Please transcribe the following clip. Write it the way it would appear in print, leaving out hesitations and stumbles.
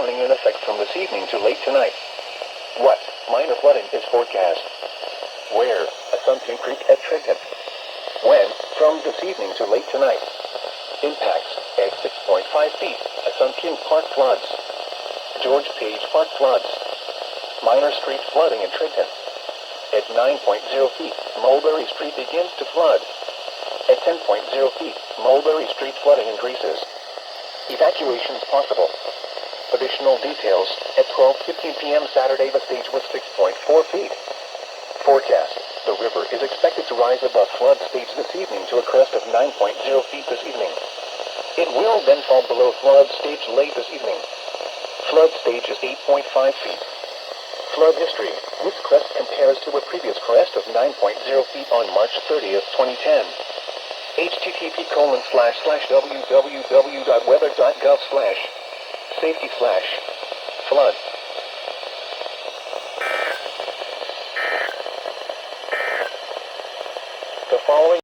warning in effect from this evening to late tonight. What? Minor flooding is forecast. Where? Assumption Creek at Trenton. When? From this evening to late tonight. Impacts at 6.5 feet. Assumption Park floods. George Page Park floods. Minor street flooding in Trenton. At 9.0 feet, Mulberry Street begins to flood. At 10.0 feet, Mulberry Street flooding increases. Evacuations possible. Additional details, at 12:15 p.m. Saturday the stage was 6.4 feet. Forecast, the river is expected to rise above flood stage this evening to a crest of 9.0 feet this evening. It will then fall below flood stage late this evening. Flood stage is 8.5 feet. Flood history, this crest compares to a previous crest of 9.0 feet on March 30th, 2010. http://www.weather.gov/safety/flood. The following